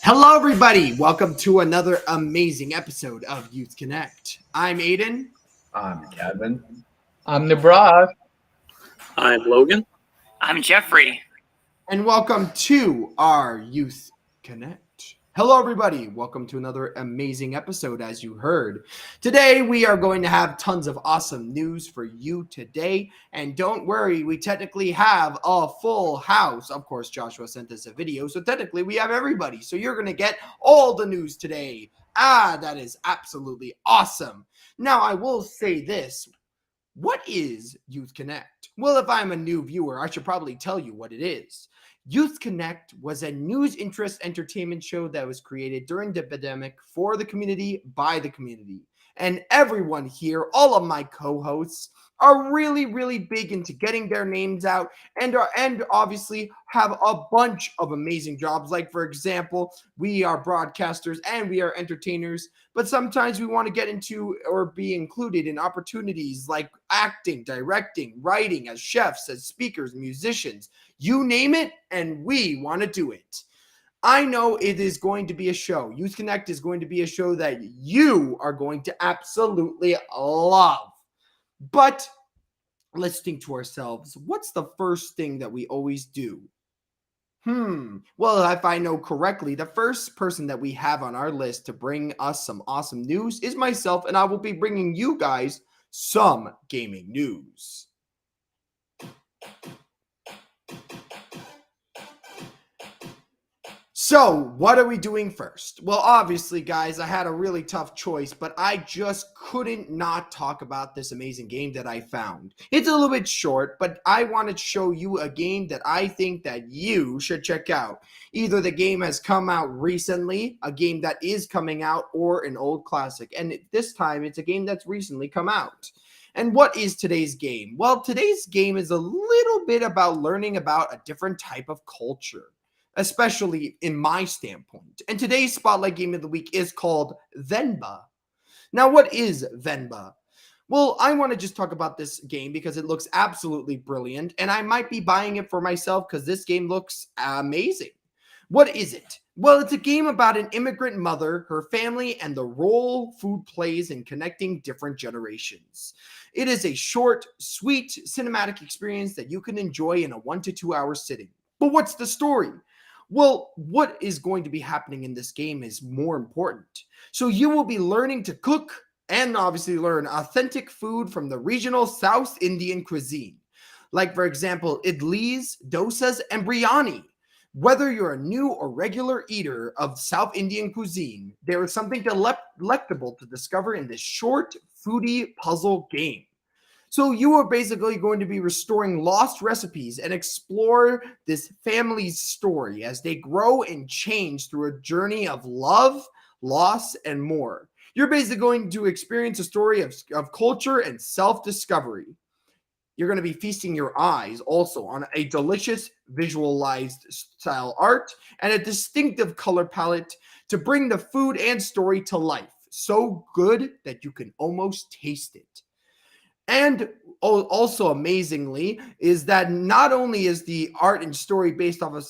Hello, everybody. Welcome to another amazing episode of YouthConnect. I'm Aiden. I'm Kevin. I'm Nibras. I'm Logan. I'm Jeffrey. And welcome to our YouthConnect. Hello, everybody. Welcome to another amazing episode, as you heard. Today, we are going to have tons of awesome news for you today. And don't worry, we technically have a full house. Of course, Joshua sent us a video, so technically we have everybody. So you're going to get all the news today. That is absolutely awesome. Now, I will say this. What is YouthConnect? Well, if I'm a new viewer, I should probably tell you what it is. YouthConnect was a news interest entertainment show that was created during the pandemic for the community by the community. And everyone here, all of my co-hosts, are really big into getting their names out and obviously have a bunch of amazing jobs. Like, for example, we are broadcasters and we are entertainers, but sometimes we want to get into or be included in opportunities like acting, directing, writing, as chefs, as speakers, musicians, you name it, and we want to do it. I know it is going to be a show. YouthConnect is going to be a show that you are going to absolutely love. But let's think to ourselves, what's the first thing that we always do? Well, if I know correctly, the first person that we have on our list to bring us some awesome news is myself, and I will be bringing you guys some gaming news. So, what are we doing first? Well, obviously, guys, I had a really tough choice, but I just couldn't not talk about this amazing game that I found. It's a little bit short, but I want to show you a game that I think that you should check out. Either the game has come out recently, a game that is coming out, or an old classic. And this time, it's a game that's recently come out. And what is today's game? Well, today's game is a little bit about learning about a different type of culture, especially in my standpoint. And today's Spotlight Game of the Week is called Venba. Now, what is Venba? Well, I want to just talk about this game because it looks absolutely brilliant, and I might be buying it for myself because this game looks amazing. What is it? Well, it's a game about an immigrant mother, her family, and the role food plays in connecting different generations. It is a short, sweet, cinematic experience that you can enjoy in a 1 to 2 hour sitting. But what's the story? Well, what is going to be happening in this game is more important. So you will be learning to cook and obviously learn authentic food from the regional South Indian cuisine. Like, for example, idlis, dosas, and biryani. Whether you're a new or regular eater of South Indian cuisine, there is something delectable to discover in this short, foodie puzzle game. So you are basically going to be restoring lost recipes and explore this family's story as they grow and change through a journey of love, loss, and more. You're basically going to experience a story of culture and self-discovery. You're going to be feasting your eyes also on a delicious visualized style art and a distinctive color palette to bring the food and story to life. So good that you can almost taste it. And also amazingly is that not only is the art and story based off of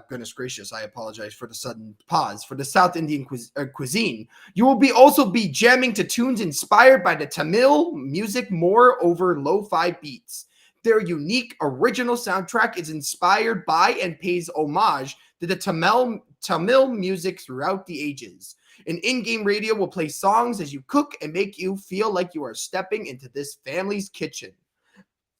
goodness gracious, I apologize for the sudden pause, for the South Indian cuisine, you will be also be jamming to tunes inspired by the Tamil music more over lo-fi beats. Their unique original soundtrack is inspired by and pays homage to the Tamil music throughout the ages. An in-game radio will play songs as you cook and make you feel like you are stepping into this family's kitchen.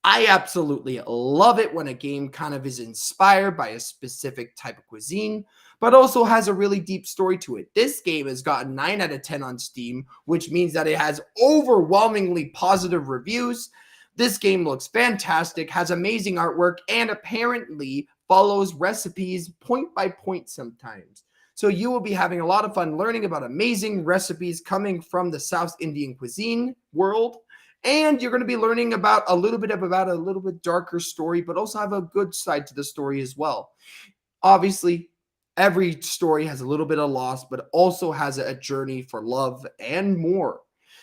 I absolutely love it when a game kind of is inspired by a specific type of cuisine, but also has a really deep story to it. This game has gotten 9 out of 10 on Steam, which means that it has overwhelmingly positive reviews. This game looks fantastic, has amazing artwork, and apparently follows recipes point by point sometimes. So you will be having a lot of fun learning about amazing recipes coming from the South Indian cuisine world. And you're going to be learning about a little bit darker story, but also have a good side to the story as well. Obviously, every story has a little bit of loss, but also has a journey for love and more.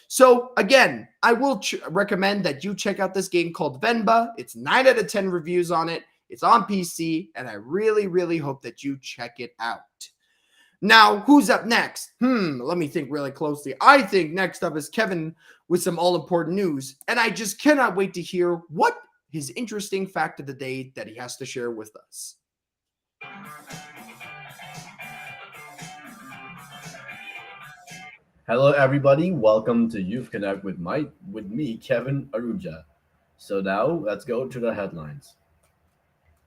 So again, I will recommend that you check out this game called Venba. It's 9 out of 10 reviews on it. It's on PC, and I really, really hope that you check it out. Now, who's up next? Let me think really closely. I think next up is Kevin with some all-important news, and I just cannot wait to hear what his interesting fact of the day that he has to share with us. Hello, everybody. Welcome to YouthConnect with me, Kevin Aruja. So now let's go to the headlines.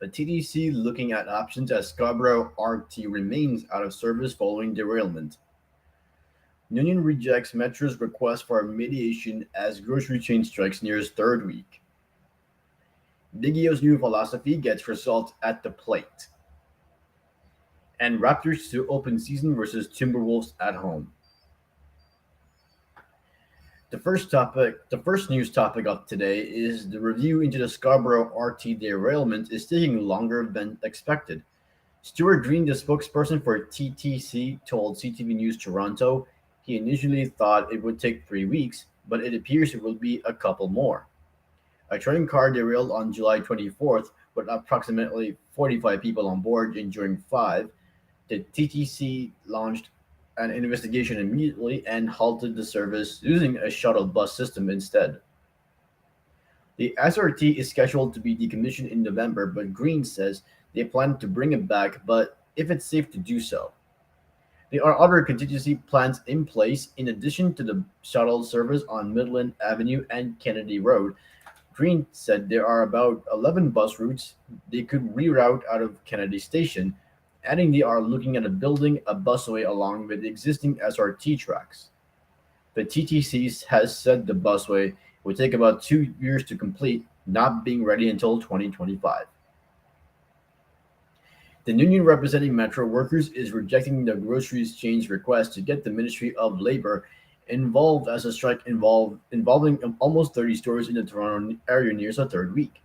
The TTC looking at options as Scarborough RT remains out of service following derailment. Union rejects Metro's request for mediation as grocery chain strikes nears third week. Big Eo's new philosophy gets results at the plate. And Raptors to open season versus Timberwolves at home. The first news topic of today is the review into the Scarborough RT derailment is taking longer than expected. Stuart Green, the spokesperson for TTC, told CTV News Toronto he initially thought it would take 3 weeks, but it appears it will be a couple more. A train car derailed on July 24th with approximately 45 people on board, injuring 5. The TTC launched an investigation immediately and halted the service using a shuttle bus system instead. The SRT is scheduled to be decommissioned in November, but Green says they plan to bring it back, but if it's safe to do so. There are other contingency plans in place in addition to the shuttle service on Midland Avenue and Kennedy Road. Green said there are about 11 bus routes they could reroute out of Kennedy Station, adding they are looking at building a busway along with the existing SRT tracks. The TTC has said the busway would take about 2 years to complete, not being ready until 2025. The union representing Metro workers is rejecting the grocery chain's request to get the Ministry of Labor involved as a strike involving almost 30 stores in the Toronto area nears a third week.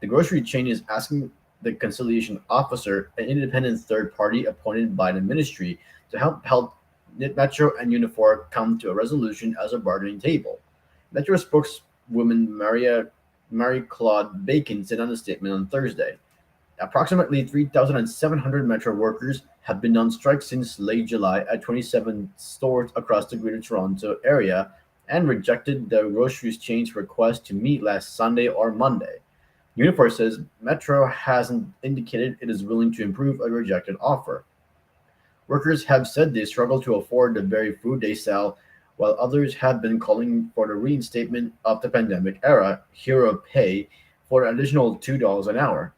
The grocery chain is asking the conciliation officer, an independent third party appointed by the ministry, to help Metro and Unifor come to a resolution as a bargaining table. Metro spokeswoman Mary-Claude Bacon said on a statement on Thursday. Approximately 3,700 Metro workers have been on strike since late July at 27 stores across the Greater Toronto area and rejected the grocery chain's request to meet last Sunday or Monday. Unifor says Metro hasn't indicated it is willing to improve a rejected offer. Workers have said they struggle to afford the very food they sell, while others have been calling for the reinstatement of the pandemic-era hero pay for an additional $2 an hour.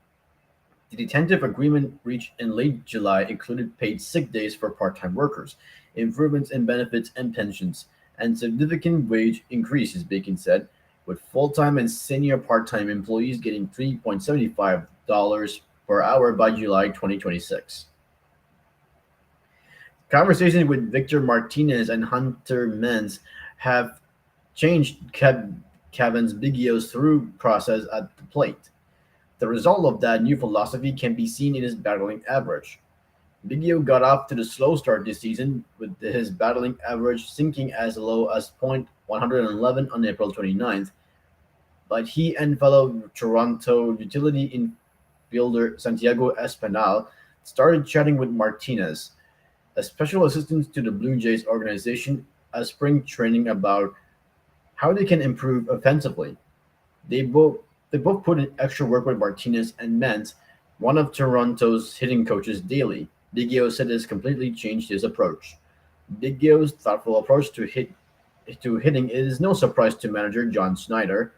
The tentative agreement reached in late July included paid sick days for part-time workers, improvements in benefits and pensions, and significant wage increases, Bacon said, with full-time and senior part-time employees getting $3.75 per hour by July 2026. Conversations with Victor Martinez and Hunter Menz have changed Kevin's Big Eo's through process at the plate. The result of that new philosophy can be seen in his battling average. Big Eo got off to the slow start this season, with his battling average sinking as low as .111 on April 29th, but he and fellow Toronto utility infielder Santiago Espinal started chatting with Martinez, a special assistant to the Blue Jays organization, at spring training about how they can improve offensively. They both put in extra work with Martinez and Menz, one of Toronto's hitting coaches, daily. Big Eo said has completely changed his approach. Big Eo's thoughtful approach to hitting is no surprise to manager John Schneider.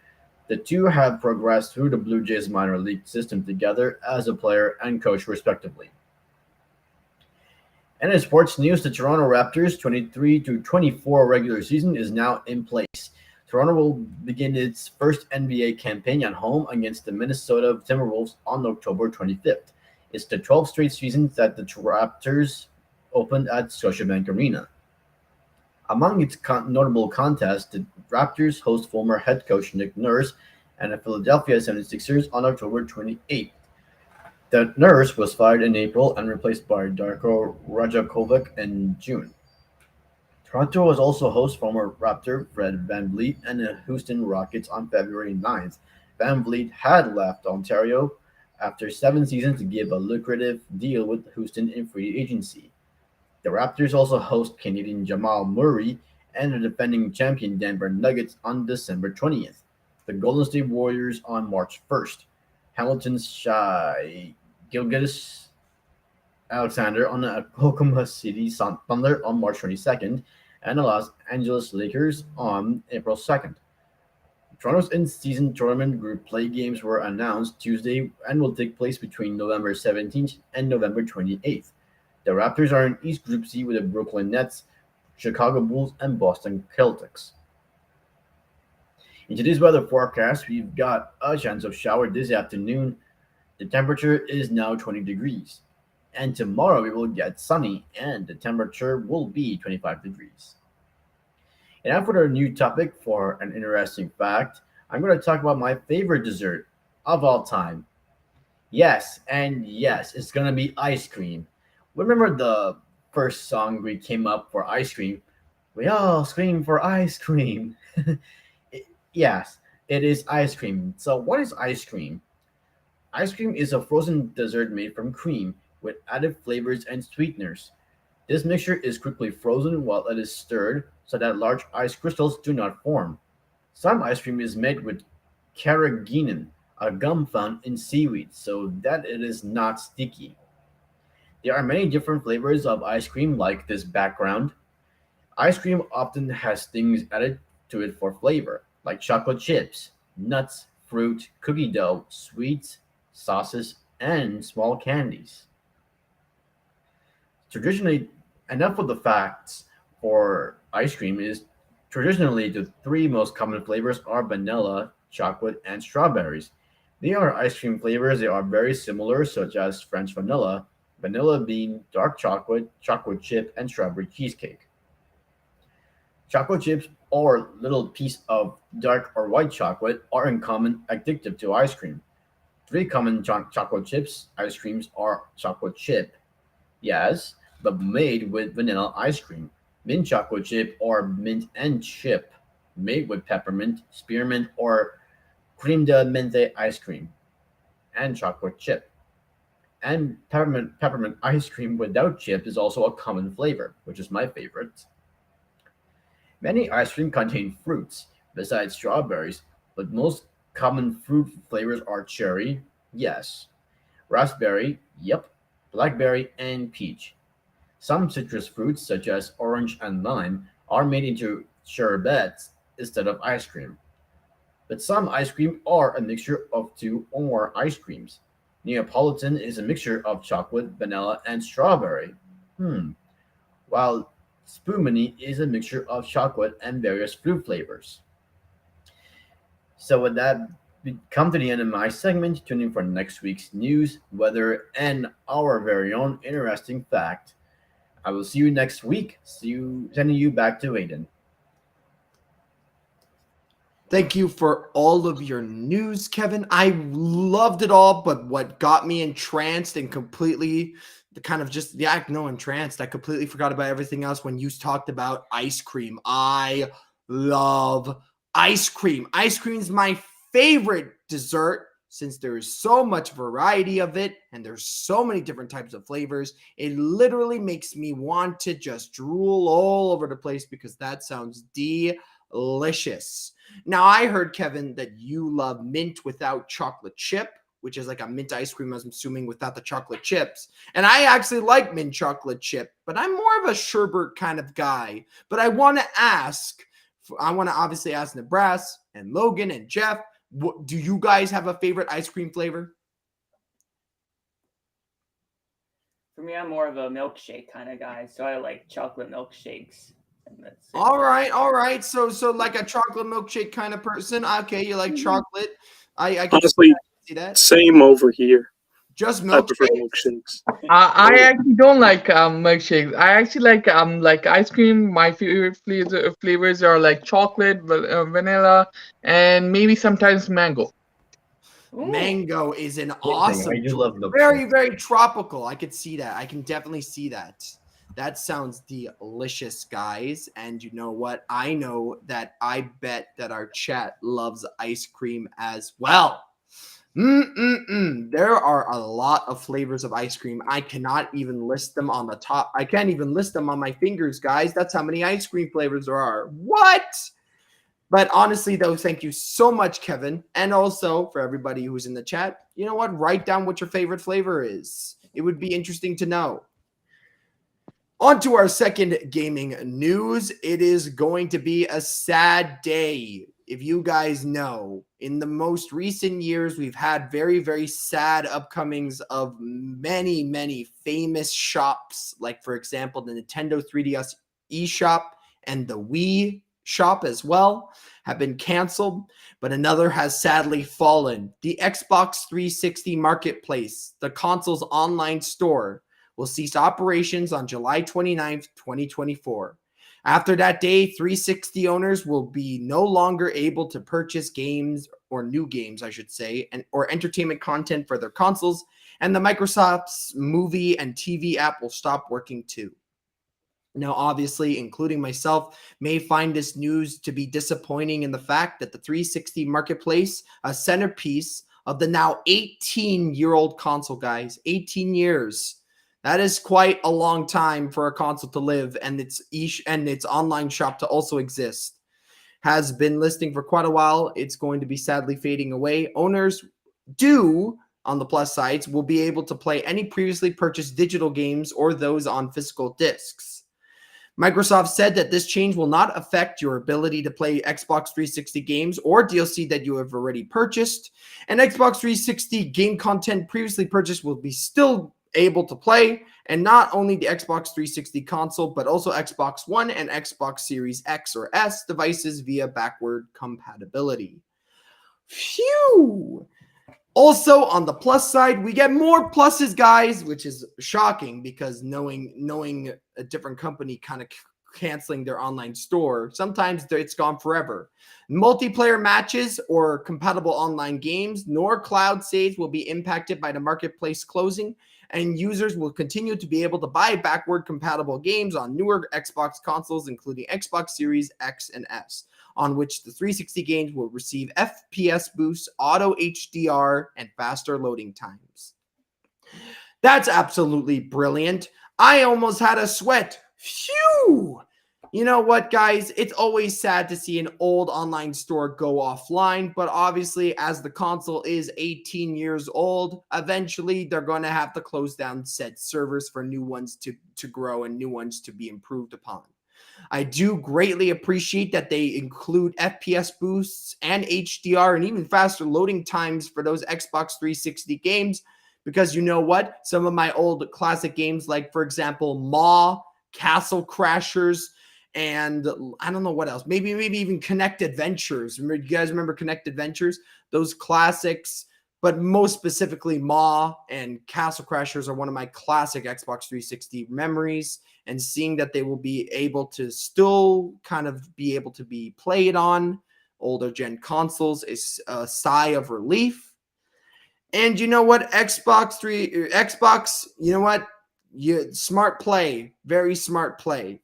The two have progressed through the Blue Jays minor league system together as a player and coach respectively. And in sports news, the Toronto Raptors 23-24 regular season is now in place. Toronto will begin its first NBA campaign at home against the Minnesota Timberwolves on October 25th. It's the 12th straight season that the Raptors opened at Scotiabank Arena. Among its notable contests, the Raptors host former head coach Nick Nurse and the Philadelphia 76ers on October 28th. The Nurse was fired in April and replaced by Darko Rajakovic in June. Toronto was also host former Raptor Fred VanVleet and the Houston Rockets on February 9th. VanVleet had left Ontario after 7 seasons to give a lucrative deal with Houston in free agency. The Raptors also host Canadian Jamal Murray and the defending champion Denver Nuggets on December 20th, the Golden State Warriors on March 1st, Hamilton's Shai Gilgeous Alexander on the Oklahoma City Thunder on March 22nd, and the Los Angeles Lakers on April 2nd. Toronto's in-season tournament group play games were announced Tuesday and will take place between November 17th and November 28th. The Raptors are in East Group C with the Brooklyn Nets, Chicago Bulls, and Boston Celtics. In today's weather forecast, we've got a chance of shower this afternoon. The temperature is now 20 degrees. And tomorrow we will get sunny and the temperature will be 25 degrees. And now for our new topic for an interesting fact, I'm going to talk about my favorite dessert of all time. Yes, and yes, it's going to be ice cream. Remember the first song we came up for ice cream? We all scream for ice cream. Yes, it is ice cream. So, what is ice cream? Ice cream is a frozen dessert made from cream with added flavors and sweeteners. This mixture is quickly frozen while it is stirred so that large ice crystals do not form. Some ice cream is made with carrageenan, a gum found in seaweed, so that it is not sticky. There are many different flavors of ice cream like this background. Ice cream often has things added to it for flavor, like chocolate chips, nuts, fruit, cookie dough, sweets, sauces, and small candies. Traditionally, enough of the facts for ice cream is traditionally the three most common flavors are vanilla, chocolate, and strawberries. They are ice cream flavors. They are very similar, such as French vanilla, vanilla bean, dark chocolate, chocolate chip, and strawberry cheesecake. Chocolate chips or little piece of dark or white chocolate are in common addictive to ice cream. Three common chocolate chips ice creams are chocolate chip, yes, but made with vanilla ice cream. Mint chocolate chip or mint and chip, made with peppermint, spearmint, or creme de menthe ice cream, and chocolate chip. And peppermint ice cream without chip is also a common flavor, which is my favorite. Many ice cream contain fruits besides strawberries, but most common fruit flavors are cherry, yes, raspberry, yep, blackberry, and peach. Some citrus fruits, such as orange and lime, are made into sherbets instead of ice cream. But some ice cream are a mixture of two or more ice creams. Neapolitan is a mixture of chocolate, vanilla, and strawberry. Hmm. While spumoni is a mixture of chocolate and various fruit flavors. So with that, we come to the end of my segment. Tune in for next week's news, weather, and our very own interesting fact. I will see you next week. See you, sending you back to Aiden. Thank you for all of your news, Kevin. I loved it all, but what got me entranced and completely the kind of just yeah, no, entranced. I completely forgot about everything else when you talked about ice cream. I love ice cream. Ice cream is my favorite dessert since there is so much variety of it and there's so many different types of flavors. It literally makes me want to just drool all over the place because that sounds delicious. Now, I heard, Kevin, that you love mint without chocolate chip, which is like a mint ice cream, I'm assuming, without the chocolate chips. And I actually like mint chocolate chip, but I'm more of a sherbet kind of guy. But I want to obviously ask Nibras and Logan and Jeff, do you guys have a favorite ice cream flavor? For me, I'm more of a milkshake kind of guy, so I like chocolate milkshakes. All right. So like a chocolate milkshake kind of person. Okay, you like chocolate. I can Honestly, see that. same over here. Just I prefer milkshakes. milkshakes. I actually don't like milkshakes. I actually like ice cream. My favorite flavors are like chocolate, vanilla, and maybe sometimes mango. Mango is an Same thing. awesome I do choice. love milkshakes. Very, very tropical. I could see that. I can definitely see that. That sounds delicious, guys. And you know what? I know that I bet that our chat loves ice cream as well. There are a lot of flavors of ice cream. I cannot even list them on the top. I can't even list them on my fingers, guys. That's how many ice cream flavors there are. What? But honestly, though, thank you so much, Kevin. And also for everybody who's in the chat, you know what? Write down what your favorite flavor is. It would be interesting to know. On to our second gaming news. It is going to be a sad day. If you guys know, in the most recent years, we've had very, very sad upcomings of many, many famous shops. Like, for example, the Nintendo 3DS eShop and the Wii shop as well have been canceled, but another has sadly fallen. The Xbox 360 Marketplace, the console's online store, will cease operations on July 29th, 2024. After that day, 360 owners will be no longer able to purchase games, or new games, I should say, or entertainment content for their consoles, and the Microsoft's movie and TV app will stop working too. Now, obviously, including myself, may find this news to be disappointing in the fact that the 360 Marketplace, a centerpiece of the now 18-year-old console, guys, 18 years. That is quite a long time for a console to live, and its online shop to also exist. Has been listing for quite a while. It's going to be sadly fading away. Owners on the plus sides, will be able to play any previously purchased digital games or those on physical discs. Microsoft said that this change will not affect your ability to play Xbox 360 games or DLC that you have already purchased, and Xbox 360 game content previously purchased will be still able to play, and not only the Xbox 360 console, but also Xbox One and Xbox Series X or S devices via backward compatibility. Phew! Also, on the plus side, we get more pluses, guys, which is shocking because knowing a different company kind of canceling their online store, sometimes it's gone forever. Multiplayer matches or compatible online games nor cloud saves will be impacted by the marketplace closing, and users will continue to be able to buy backward compatible games on newer Xbox consoles, including Xbox Series X and S, on which the 360 games will receive FPS boosts, auto HDR, and faster loading times. That's absolutely brilliant. I almost had a sweat. Phew! You know what, guys? It's always sad to see an old online store go offline, but obviously, as the console is 18 years old, eventually they're going to have to close down said servers for new ones to grow and new ones to be improved upon. I do greatly appreciate that they include FPS boosts and HDR and even faster loading times for those Xbox 360 games, because you know what? Some of my old classic games, like, for example, Maw, Castle Crashers, and I don't know what else. Maybe even Connect Adventures. You guys remember Connect Adventures? Those classics, but most specifically Maw and Castle Crashers are one of my classic Xbox 360 memories. And seeing that they will be able to still kind of be able to be played on older gen consoles is a sigh of relief. And you know what? Xbox, you know what? Smart play. Very smart play.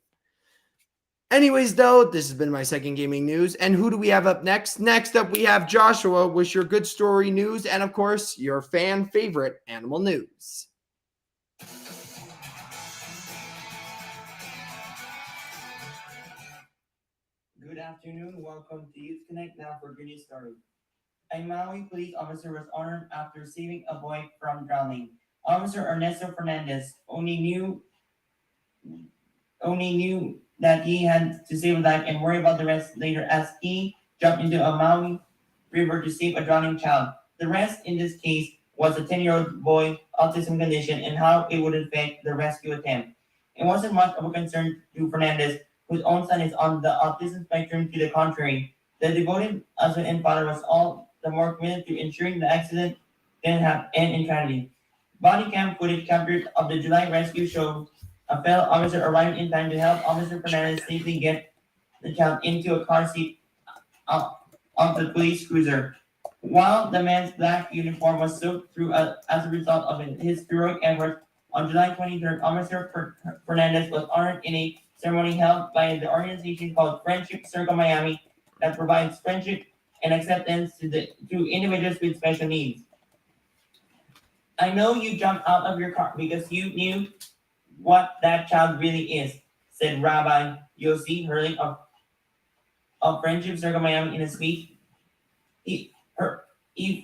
Anyways, though, this has been my second gaming news. And who do we have up next? Next up, we have Joshua with your good story news and, of course, your fan favorite animal news. Good afternoon. Welcome to YouthConnect now for good news story. A Maui police officer was honored after saving a boy from drowning. Officer Ernesto Fernandez only knew that he had to save a life and worry about the rest later as he jumped into a Maui river to save a drowning child. The rest in this case was a 10-year-old boy autism condition and how it would affect the rescue attempt. It wasn't much of a concern to Fernandez, whose own son is on the autism spectrum. To the contrary, the devoted husband and father was all the more committed to ensuring the accident didn't end in tragedy. Body cam footage captured of the July rescue showed a fellow officer arrived in time to help Officer Fernandez safely get the child into a car seat of the police cruiser. While the man's black uniform was soaked through as a result of his heroic efforts, on July 23rd, Officer Fernandez was honored in a ceremony held by the organization called Friendship Circle Miami that provides friendship and acceptance to individuals with special needs. I know you jumped out of your car because you knew what that child really is, said Rabbi Yossi Hurley of Friendship Circle Miami in a speech. He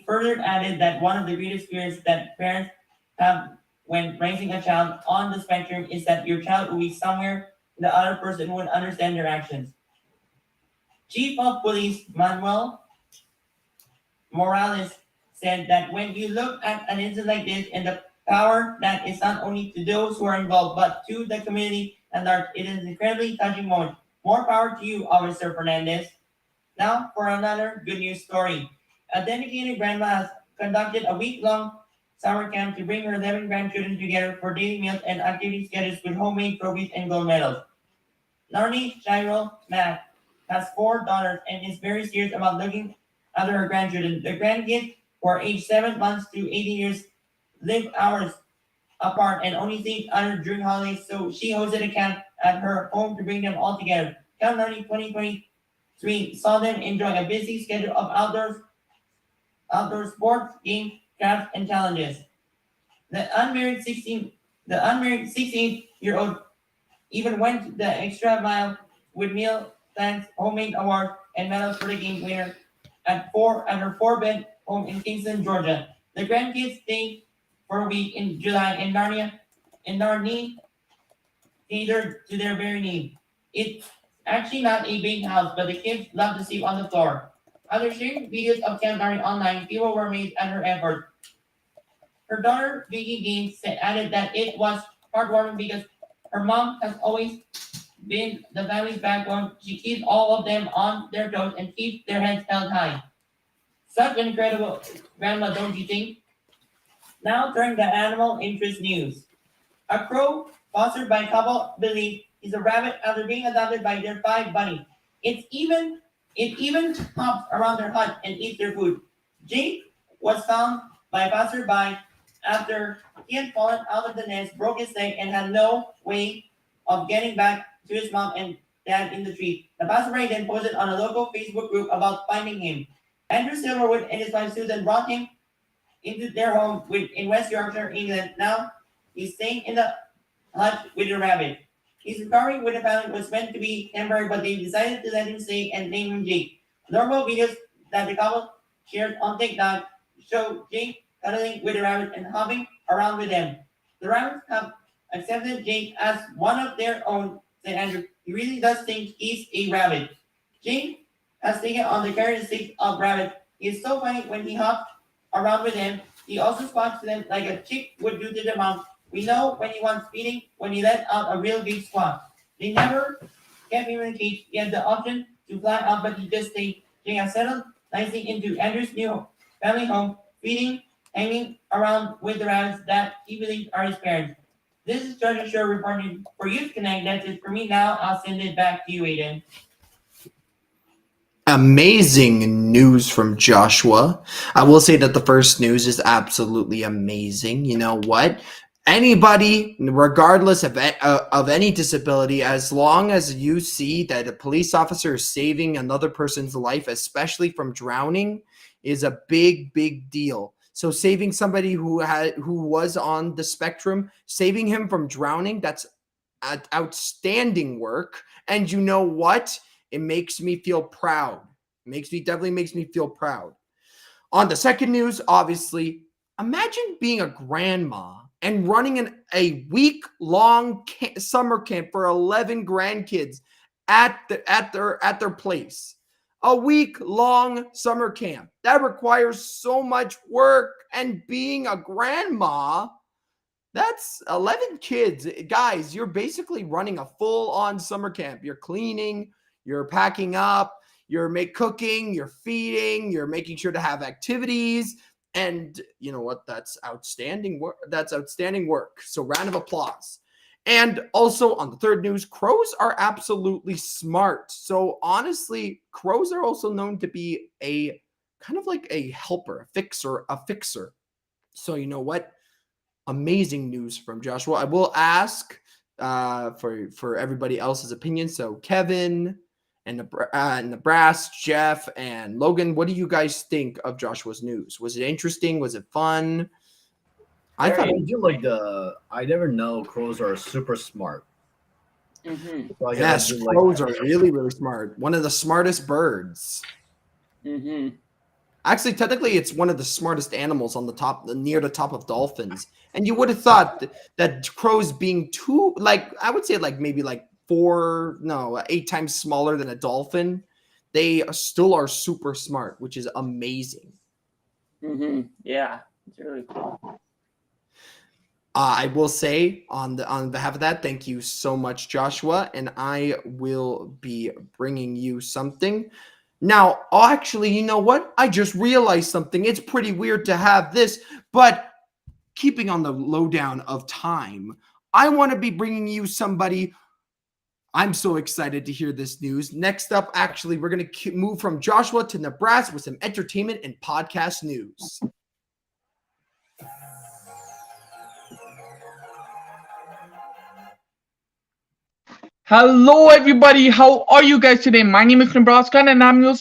further added that one of the greatest fears that parents have when raising a child on the spectrum is that your child will be somewhere the other person would understand their actions. Chief of Police Manuel Morales said that when you look at an incident like this and the power that is not only to those who are involved but to the community at large, it is an incredibly touching moment. More power to you, Officer Fernandez. Now for another good news story. A dedicated grandma has conducted a week-long summer camp to bring her 11 grandchildren together for daily meals and activity schedules with homemade trophies and gold medals. Narni Shirel Mack has 4 daughters and is very serious about looking after her grandchildren. The grandkids, who are aged 7 months to 18 years, live hours apart and only see each other during holidays, so she hosted a camp at her home to bring them all together. Camp Narni 2023 saw them enjoy a busy schedule of outdoor sports, games, crafts, and challenges. The unmarried 16-year-old even went the extra mile with meal plans, homemade awards, and medals for the game winner at her 4-bed home in Kingston, Georgia. The grandkids stayed for a week in July in Narni catered to their very need. It's actually not a big house, but the kids love to sleep on the floor. After sharing videos of Camp Narni online, people were amazed at her effort. Her daughter, Vicky Gaines, added that it was heartwarming because her mom has always been the family's backbone. She keeps all of them on their toes and keeps their heads held high. Such an incredible grandma, don't you think? Now turn to animal interest news. A crow fostered by a couple believe is a rabbit after being adopted by their 5 bunnies. It even hops around their hut and eats their food. Jake was found by a passerby after he had fallen out of the nest, broke his leg, and had no way of getting back to his mom and dad in the tree. The passerby then posted on a local Facebook group about finding him. Andrew Silverwood and his wife Susan brought him into their home in West Yorkshire, England. Now he's staying in the hut with the rabbit. His recovery with the family was meant to be temporary, but they decided to let him stay and name him Jake. Normal videos that the couple shared on TikTok show Jake cuddling with the rabbit and hopping around with them. The rabbits have accepted Jake as one of their own, said Andrew. He really does think he's a rabbit. Jake has taken on the characteristics of rabbit. He is so funny when he hops around with them. He also squats to them like a chick would do to the mom. We know when he wants feeding, when he lets out a real big squat. They never kept him in a cage. He had the option to fly out, but he just stayed. Jake has settled nicely into Andrew's new family home, feeding, hanging around with the rabbits that he believes are his parents. This is Treasure Show reporting for YouthConnect. That's it for me now. I'll send it back to you, Aiden. Amazing news from Joshua. I will say that the first news is absolutely amazing. You know what? Anybody, regardless of any disability, as long as you see that a police officer is saving another person's life, especially from drowning, is a big, big deal. So saving somebody who was on the spectrum, saving him from drowning, that's outstanding work. And you know what? It makes me feel proud. Definitely makes me feel proud. On the second news, obviously, imagine being a grandma and running a week-long summer camp for 11 grandkids at their place. A week-long summer camp. That requires so much work. And being a grandma, that's 11 kids. Guys, you're basically running a full-on summer camp. You're cleaning, you're packing up, you're cooking, you're feeding, you're making sure to have activities. And you know what? That's outstanding work. That's outstanding work. So round of applause. And also on the third news, crows are absolutely smart. So honestly, crows are also known to be a kind of like a helper, a fixer. So you know what? Amazing news from Joshua. I will ask for everybody else's opinion. So Kevin and Nibras, Jeff, and Logan, what do you guys think of Joshua's news? Was it interesting? Was it fun? I thought I do like the. I never know crows are super smart. Mm-hmm. So I yes, do like crows that. are really, really smart. One of the smartest birds. Mm-hmm. Actually, technically, it's one of the smartest animals on the top, near the top of dolphins. And you would have thought that crows being two, like I would say, like maybe like 8 times smaller than a dolphin, they still are super smart, which is amazing. Mm-hmm. Yeah, it's really cool. I will say on behalf of that, thank you so much, Joshua, and I will be bringing you something. Now, actually, you know what? I just realized something. It's pretty weird to have this, but keeping on the lowdown of time, I want to be bringing you somebody. I'm so excited to hear this news. Next up, actually, we're going to move from Joshua to Nebraska with some entertainment and podcast news. Hello, everybody. How are you guys today? My name is Nibras Khan, and I'm your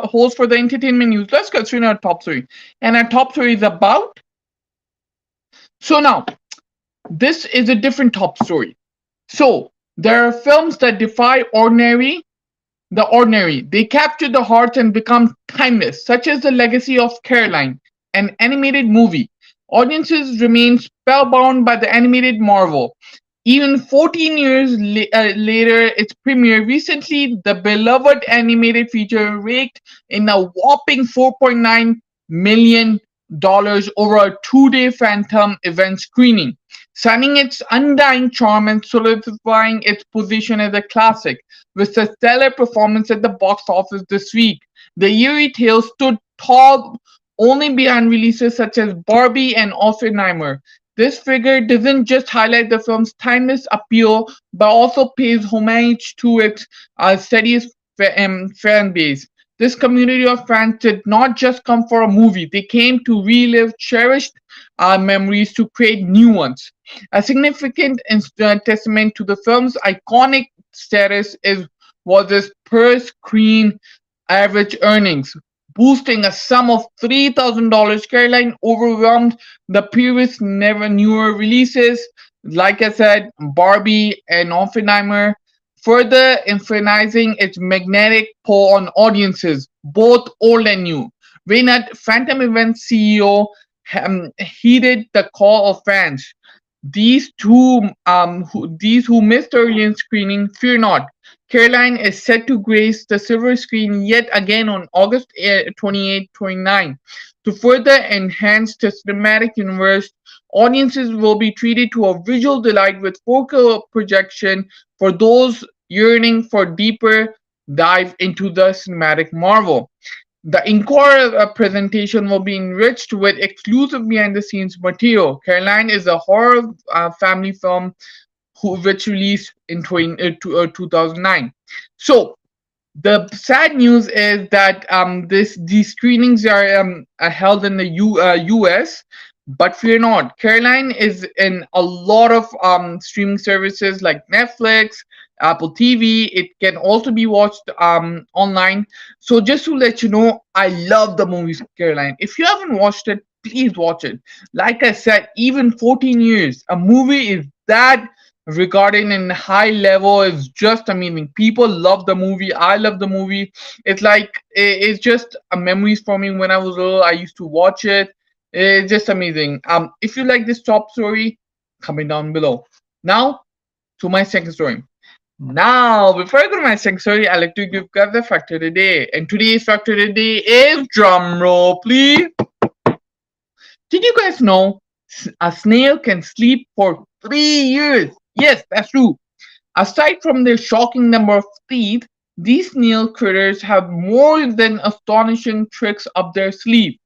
host for the entertainment news. Let's go straight to our top story. And our top story is about. So now, this is a different top story. So there are films that defy the ordinary. They capture the hearts and become timeless, such as The Legacy of Caroline, an animated movie. Audiences remain spellbound by the animated marvel. Even 14 years later, its premiere recently, the beloved animated feature raked in a whopping $4.9 million over a 2-day Phantom event screening, signing its undying charm and solidifying its position as a classic. With a stellar performance at the box office this week, the eerie tale stood tall only behind releases such as Barbie and Oppenheimer. This figure doesn't just highlight the film's timeless appeal, but also pays homage to its steadiest fan base. This community of fans did not just come for a movie, they came to relive cherished memories to create new ones. A significant testament to the film's iconic status was its per-screen average earnings, boosting a sum of $3,000. Caroline overwhelmed the previous newer releases, like I said, Barbie and Oppenheimer, further emphasizing its magnetic pull on audiences, both old and new. Reynard, Phantom Events CEO, heeded the call of fans. These who missed early screening, fear not. Caroline is set to grace the silver screen yet again on August 28, 29. To further enhance the cinematic universe, audiences will be treated to a visual delight with 4K projection for those yearning for deeper dive into the cinematic marvel. The encore presentation will be enriched with exclusive behind-the-scenes material. Caroline is a horror family film which released in 2009. So the sad news is that these screenings are held in the US, but fear not. Caroline is in a lot of streaming services like Netflix, Apple TV. It can also be watched online. So just to let you know, I love the movie Caroline. If you haven't watched it, please watch it. Like I said, even 14 years, a movie is that regarding in high level is just amazing. People love the movie. I love the movie. It's like it's just a memories for me. When I was little, I used to watch it. It's just amazing. If you like this top story, comment down below. Now to my second story. Now, before I go to my second story, I like to give guys the fact of the day. And today's fact of the day is drum roll, please. Did you guys know a snail can sleep for 3 years? Yes, that's true. Aside from their shocking number of teeth, these snail critters have more than astonishing tricks up their sleeve.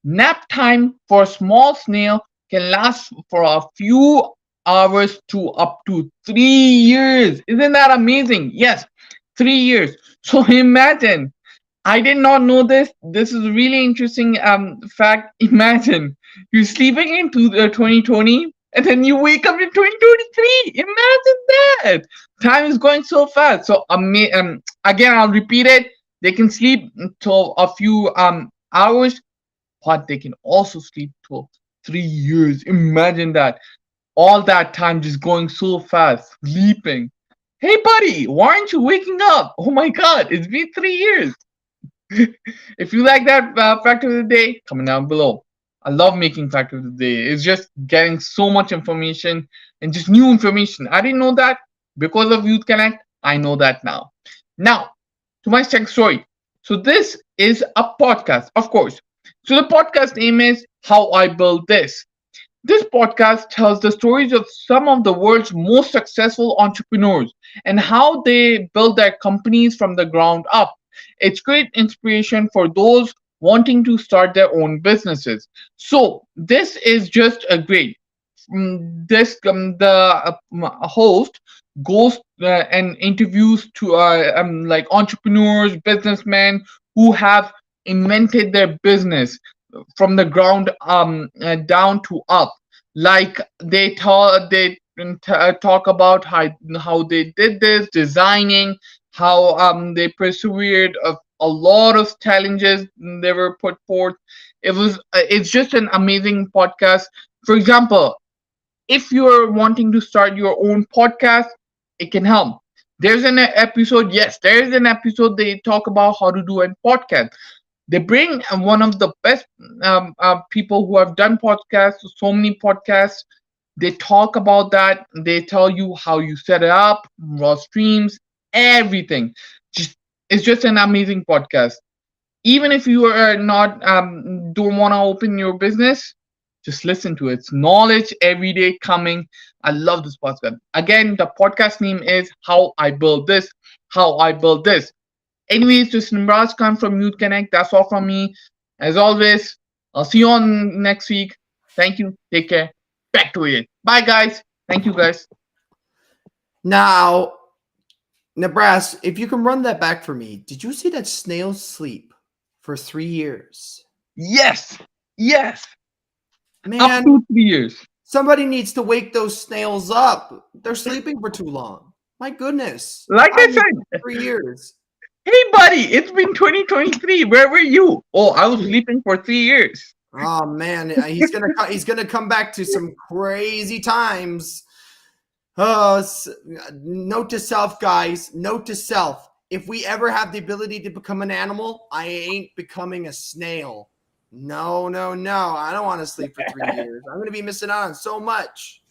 Nap time for a small snail can last for a few hours to up to 3 years. Isn't that amazing? Yes, 3 years. So imagine. I did not know this. This is a really interesting fact. Imagine you're sleeping in 2020 and then you wake up in 2023. Imagine that. Time is going so fast. So again, I'll repeat it. They can sleep until a few hours, but they can also sleep till 3 years. Imagine that. All that time just going so fast, sleeping. Hey, buddy, why aren't you waking up? Oh my God, it's been 3 years. If you like that fact of the day, comment down below. I love making fact of the day. It's just getting so much information and just new information. I didn't know that because of Youth Connect. I know that now. Now, to my second story. So this is a podcast, of course. So the podcast name is How I Built This. This podcast tells the stories of some of the world's most successful entrepreneurs and how they build their companies from the ground up. It's great inspiration for those wanting to start their own businesses. So, this is just a great. The host goes and interviews to like entrepreneurs, businessmen who have invented their business from the ground down to up. Like they talk about how they did this designing, how they persevered a lot of challenges they were put forth. It's just an amazing podcast. For example, if you're wanting to start your own podcast, it can help. There's an episode, yes, there's an episode they talk about how to do a podcast. They bring one of the best people who have done podcasts, so many podcasts. They talk about that. They tell you how you set it up, raw streams, everything. Just it's just an amazing podcast. Even if you are not don't want to open your business, just listen to it. It's knowledge every day coming. I love this podcast. Again, the podcast name is How I Build This. How I Build This. Anyways, this is Nibras Khan from YouthConnect. That's all from me. As always, I'll see you on next week. Thank you. Take care. Back to it. Bye, guys. Thank you, guys. Now, Nebraska, if you can run that back for me, did you see that snails sleep for 3 years? Yes. Yes. Up Man, to 3 years. somebody needs to wake those snails up. They're sleeping for too long. My goodness. Like I I need said, 3 years. hey, buddy, it's been 2023. Where were you? Oh, I was sleeping for 3 years. Oh man, he's gonna come back to some crazy times. Note to self, guys. Note to self. If we ever have the ability to become an animal, I ain't becoming a snail. No, no, no. I don't want to sleep for 3 years. I'm gonna be missing out on so much.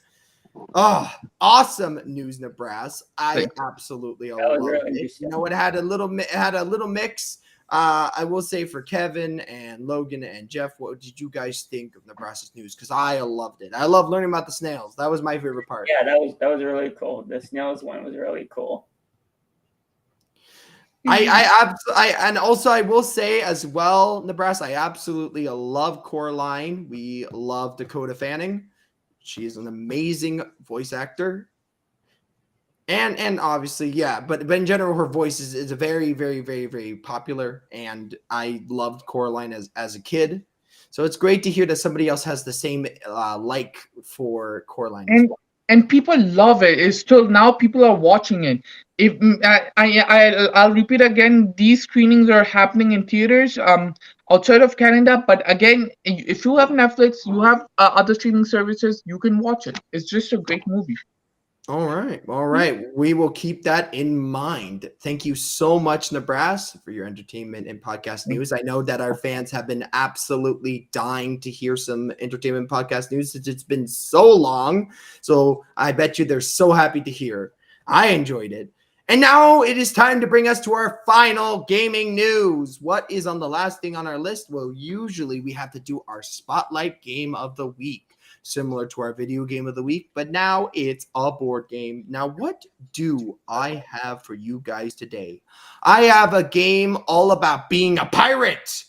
Oh, awesome news, Nebraska. I Thanks. absolutely That was loved really it. interesting. You know, it had a little mix. I will say for Kevin and Logan and Jeff, what did you guys think of Nebraska's news? Because I loved it. I love learning about the snails. That was my favorite part. Yeah, that was really cool. The snails one was really cool. And also I will say as well, Nebraska, I absolutely love Coraline. We love Dakota Fanning. She's an amazing voice actor. And obviously, yeah, but in general, her voice is a very, very, very, very popular. And I loved Coraline as a kid. So it's great to hear that somebody else has the same like for Coraline. as And well. and people love it. It's still now people are watching it. If I'll repeat again, these screenings are happening in theaters outside of Canada. But again, if you have Netflix, you have other streaming services, you can watch it. It's just a great movie. All right. All right. We will keep that in mind. Thank you so much, Nebraska, for your entertainment and podcast news. I know that our fans have been absolutely dying to hear some entertainment podcast news since it's been so long. So I bet you they're so happy to hear. I enjoyed it. And now it is time to bring us to our final gaming news. What is on the last thing on our list? Well, usually we have to do our Spotlight Game of the Week, similar to our video game of the week, but now it's a board game. Now, what do I have for you guys today? I have a game all about being a pirate.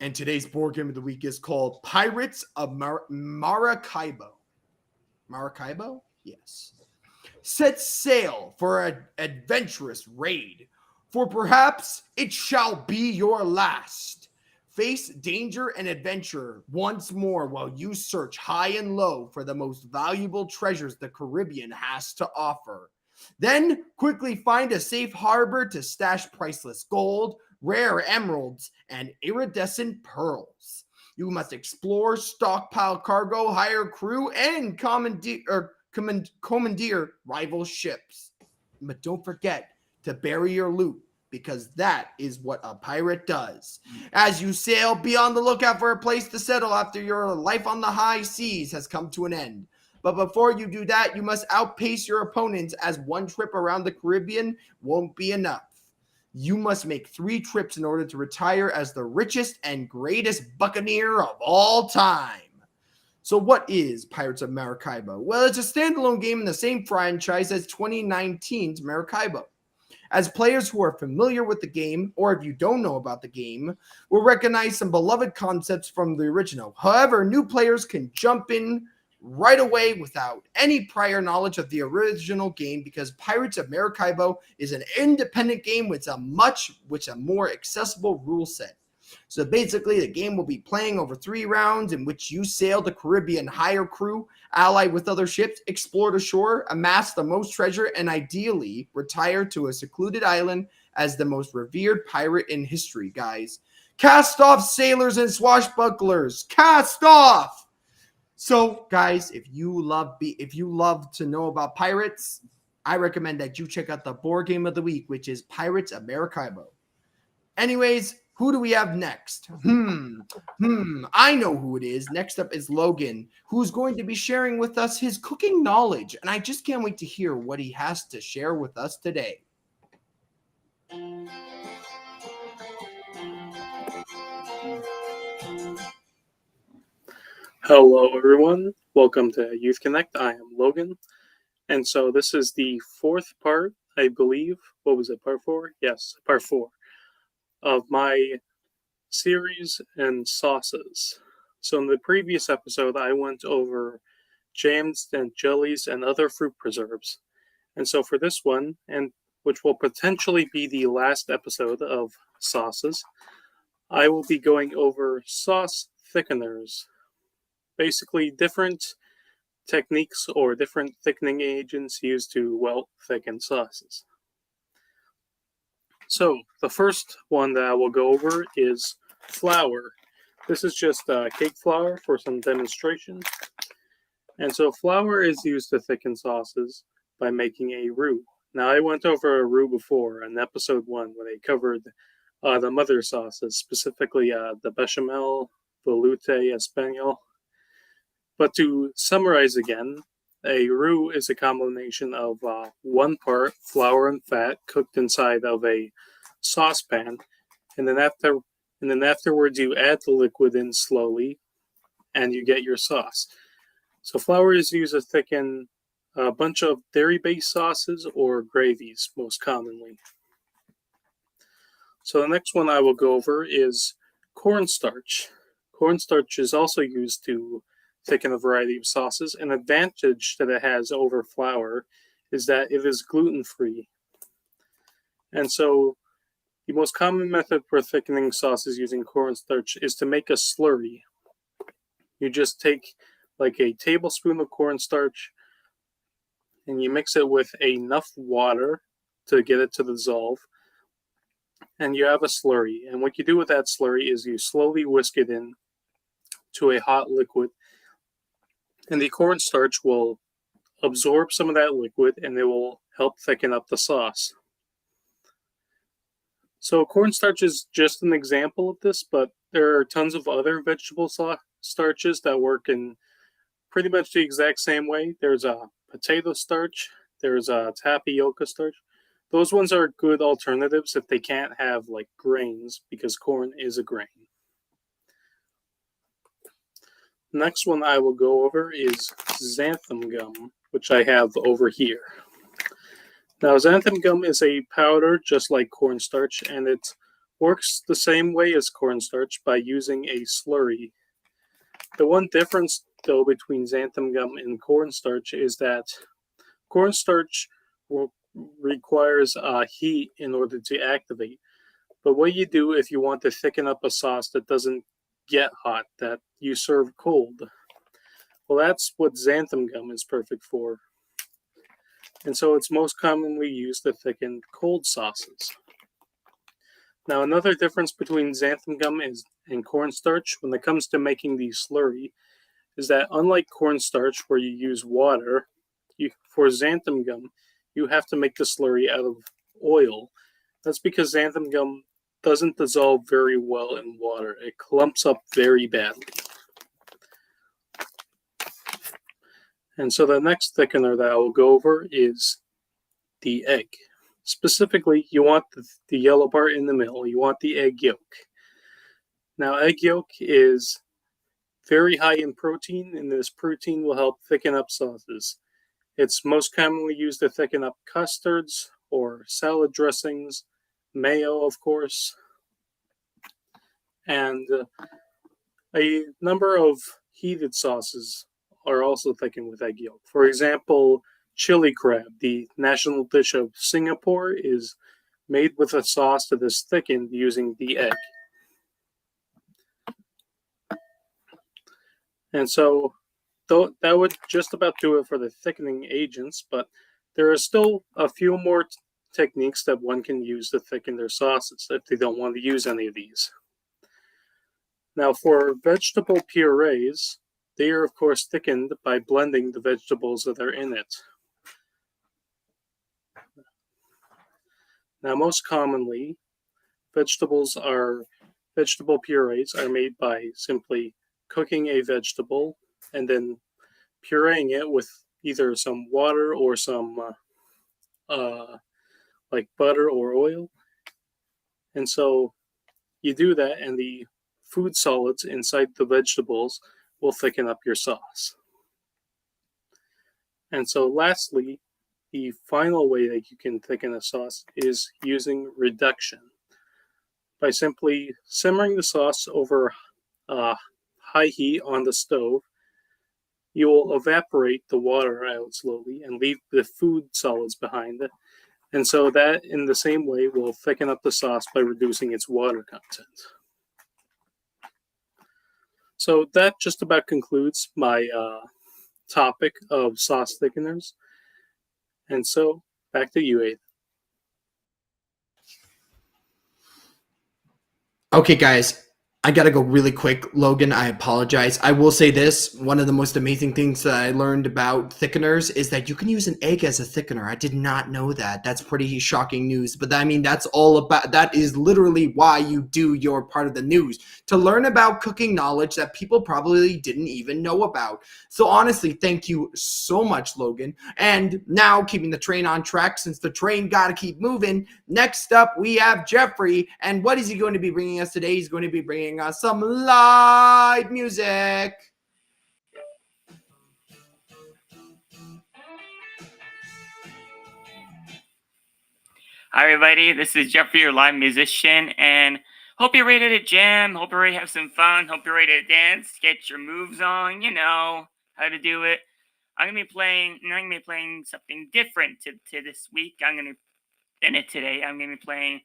And today's board game of the week is called Pirates of Maracaibo. Maracaibo? Yes. Set sail for an adventurous raid, for perhaps it shall be your last. Face danger and adventure once more while you search high and low for the most valuable treasures the Caribbean has to offer. Then quickly find a safe harbor to stash priceless gold, rare emeralds, and iridescent pearls. You must explore, stockpile cargo, hire crew, and commandeer rival ships. But don't forget to bury your loot, because that is what a pirate does. As you sail, be on the lookout for a place to settle after your life on the high seas has come to an end. But before you do that, you must outpace your opponents, as one trip around the Caribbean won't be enough. You must make 3 trips in order to retire as the richest and greatest buccaneer of all time. So what is Pirates of Maracaibo? Well, it's a standalone game in the same franchise as 2019's Maracaibo. As players who are familiar with the game, or if you don't know about the game, will recognize some beloved concepts from the original. However, new players can jump in right away without any prior knowledge of the original game, because Pirates of Maracaibo is an independent game with a more accessible rule set. So basically, the game will be playing over 3 rounds in which you sail the Caribbean, hire crew, ally with other ships, explore the shore, amass the most treasure, and ideally retire to a secluded island as the most revered pirate in history, guys. Cast off, sailors and swashbucklers! Cast off! So, guys, if you love to know about pirates, I recommend that you check out the board game of the week, which is Pirates of Maracaibo. Anyways, who do we have next? I know who it is. Next up is Logan, who's going to be sharing with us his cooking knowledge, and I just can't wait to hear what he has to share with us today. Hello, everyone. Welcome to YouthConnect. I am Logan. And so this is the 4th part, I believe. What was it, part 4? Yes, part 4 of my series in sauces. So in the previous episode, I went over jams and jellies and other fruit preserves. And so for this one, and which will potentially be the last episode of sauces, I will be going over sauce thickeners. Basically, different techniques or different thickening agents used to, well, thicken sauces. So, the first one that I will go over is flour. This is just cake flour for some demonstration. And so, flour is used to thicken sauces by making a roux. Now, I went over a roux before in episode 1 when I covered the mother sauces, specifically the bechamel, veloute, espagnole. But to summarize again, a roux is a combination of 1 part flour and fat cooked inside of a saucepan, and then afterwards you add the liquid in slowly, and you get your sauce. So flour is used to thicken a bunch of dairy-based sauces or gravies, most commonly. So the next one I will go over is cornstarch. Cornstarch is also used to thicken a variety of sauces. An advantage that it has over flour is that it is gluten-free. And so the most common method for thickening sauces using cornstarch is to make a slurry. You just take like a tablespoon of cornstarch and you mix it with enough water to get it to dissolve, and you have a slurry. And what you do with that slurry is you slowly whisk it in to a hot liquid, and the cornstarch will absorb some of that liquid and it will help thicken up the sauce. So cornstarch is just an example of this, but there are tons of other vegetable starches that work in pretty much the exact same way. There's a potato starch, there's a tapioca starch. Those ones are good alternatives if they can't have like grains, because corn is a grain. Next one I will go over is xanthan gum, which I have over here. Now, xanthan gum is a powder just like cornstarch, and it works the same way as cornstarch by using a slurry. The one difference, though, between xanthan gum and cornstarch is that cornstarch requires heat in order to activate. But what you do if you want to thicken up a sauce that doesn't get hot, that you serve cold, well, that's what xanthan gum is perfect for. And so it's most commonly used to thicken cold sauces. Now, another difference between xanthan gum and cornstarch when it comes to making the slurry is that unlike cornstarch where you use water, for xanthan gum, you have to make the slurry out of oil. That's because xanthan gum doesn't dissolve very well in water. It clumps up very badly. And so the next thickener that I will go over is the egg. Specifically, you want the yellow part in the middle. You want the egg yolk. Now, egg yolk is very high in protein, and this protein will help thicken up sauces. It's most commonly used to thicken up custards or salad dressings, mayo, of course, and a number of heated sauces are also thickened with egg yolk. For example, chili crab, the national dish of Singapore, is made with a sauce that is thickened using the egg. And so that would just about do it for the thickening agents, but there are still a few more techniques that one can use to thicken their sauces if they don't want to use any of these. Now, for vegetable purees, they are, of course, thickened by blending the vegetables that are in it. Now, most commonly, vegetable purees are made by simply cooking a vegetable and then pureeing it with either some water or some like butter or oil. And so you do that, and the food solids inside the vegetables will thicken up your sauce. And so lastly, the final way that you can thicken a sauce is using reduction. By simply simmering the sauce over high heat on the stove, you will evaporate the water out slowly and leave the food solids behind it. And so that, in the same way, will thicken up the sauce by reducing its water content. So that just about concludes my topic of sauce thickeners. And so, back to you, Aiden. Okay, guys, I gotta go really quick. Logan, I apologize. I will say this. One of the most amazing things that I learned about thickeners is that you can use an egg as a thickener. I did not know that. That's pretty shocking news. But I mean, that is literally why you do your part of the news, to learn about cooking knowledge that people probably didn't even know about. So honestly, thank you so much, Logan. And now, keeping the train on track, since the train gotta keep moving, next up we have Jeffrey. And what is he going to be bringing us today? He's going to be bringing us some live music. Hi, everybody. This is Jeffrey, your live musician, and hope you're ready to jam. Hope you're ready to have some fun. Hope you're ready to dance, get your moves on. You know how to do it. I'm gonna be playing something different to this week. Today. I'm gonna be playing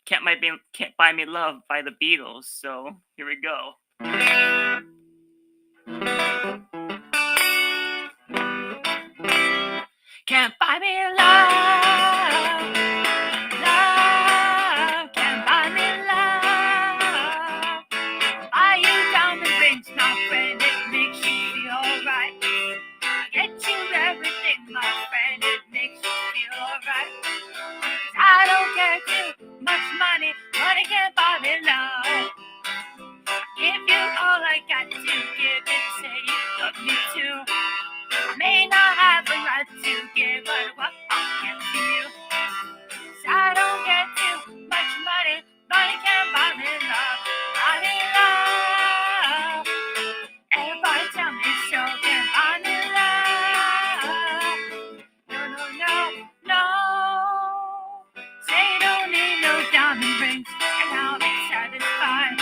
"Can't Buy Me Love" by the Beatles. So here we go. Can't buy me love, love, can't buy me love. Buy you diamond rings, my friend, it makes you feel alright. Get you everything, my friend, it makes you feel alright. I don't care too much money, money can't buy me love. Give you all I got to give it, say you love me too. May not have a lot to give, but what I'll give to you. So I don't get too much money, money can't buy me love. Buy me love. Everybody tell me so, can't buy me love. No, no, no, no. Say you don't need no diamond rings, and I'll be satisfied.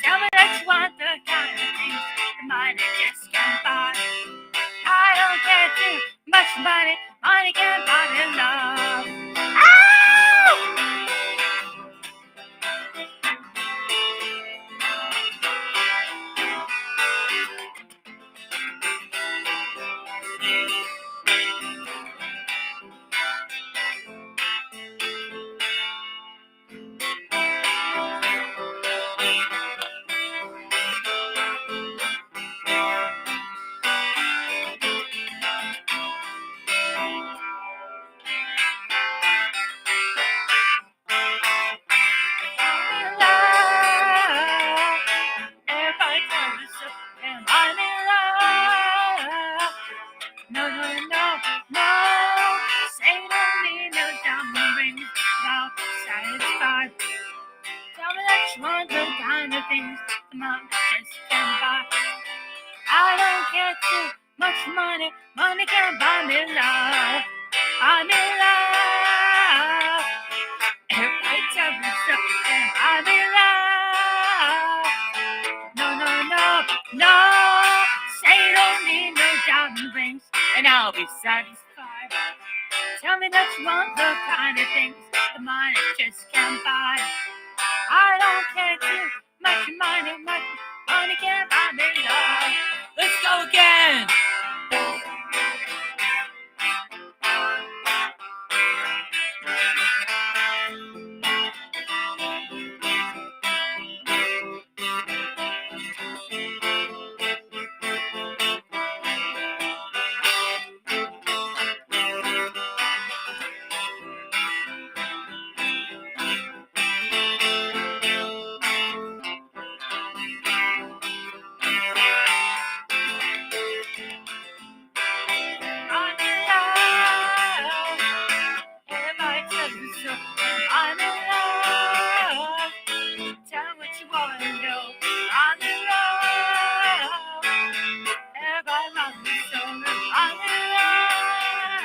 Tell me that you want the kind of things that money just can't buy. I don't care too much money, money can't buy me love. satisfied. Tell me that you want the kind of things the money just can't buy. I don't care too much money, money can't buy me love. I'm in love. Everybody tell me something. I'm in love. No, no, no, no. Say you don't need no diamond rings, and I'll be satisfied. Tell me that you want the kind of things the money just can't buy. I don't care too much money, money can't buy me love. Let's go again. I'm in love. Everybody tell me so. I'm in love. Tell me what you want to know. I'm in love. Everybody love me so. I'm in love.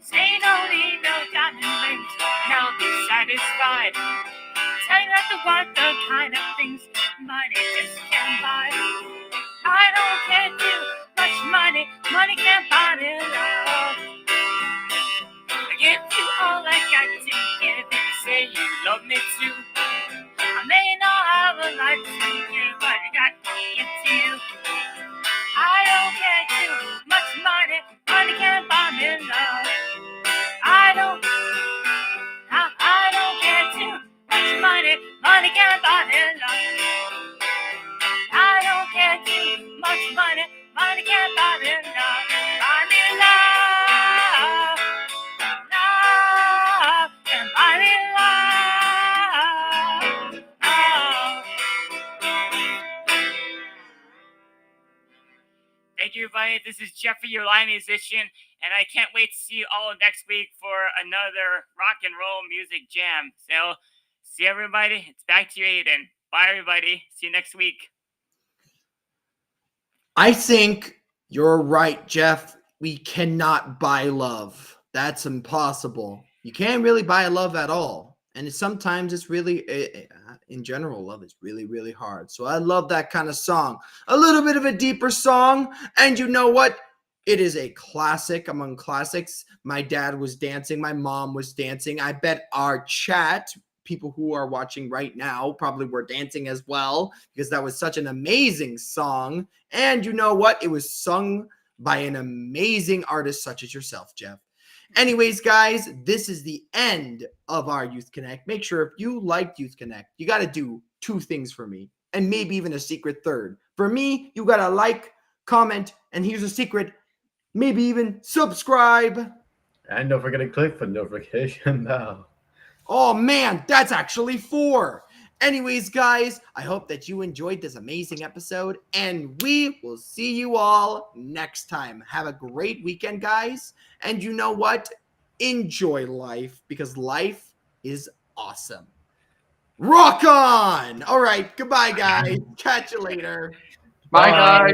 Say you don't need no diamond rings, and I'll be satisfied. Tell you that the want the kind of things money just can't buy. I don't care too much money, money can't buy me love. I give you all I got to give. Say you love me too. I may not have a life to give, but I got to give to you. I don't care too much money, money can't buy me love. I don't care too much money, money can't buy me love. I don't care too much money, money can't buy me love. I'm in love, love, and I'm in love. Oh. Thank you, everybody. This is Jeffrey, your live musician, and I can't wait to see you all next week for another rock and roll music jam. So, see everybody. It's back to you, Aiden. Bye, everybody. See you next week. I think you're right, Jeff. We cannot buy love. That's impossible. You can't really buy love at all. And sometimes it's really, in general, love is really, really hard. So I love that kind of song. A little bit of a deeper song. And you know what? It is a classic among classics. My dad was dancing. My mom was dancing. I bet our chat, people who are watching right now, probably were dancing as well, because that was such an amazing song. And you know what? It was sung by an amazing artist such as yourself, Jeff. Anyways, guys, this is the end of our Youth Connect. Make sure if you liked Youth Connect, you got to do 2 things for me, and maybe even a secret third. For me, you got to like, comment, and here's a secret, maybe even subscribe. And don't forget to click the notification bell. Oh man, that's actually 4. Anyways, guys, I hope that you enjoyed this amazing episode, and we will see you all next time. Have a great weekend, guys. And you know what? Enjoy life, because life is awesome. Rock on! All right, goodbye, guys. Catch you later. Bye, guys.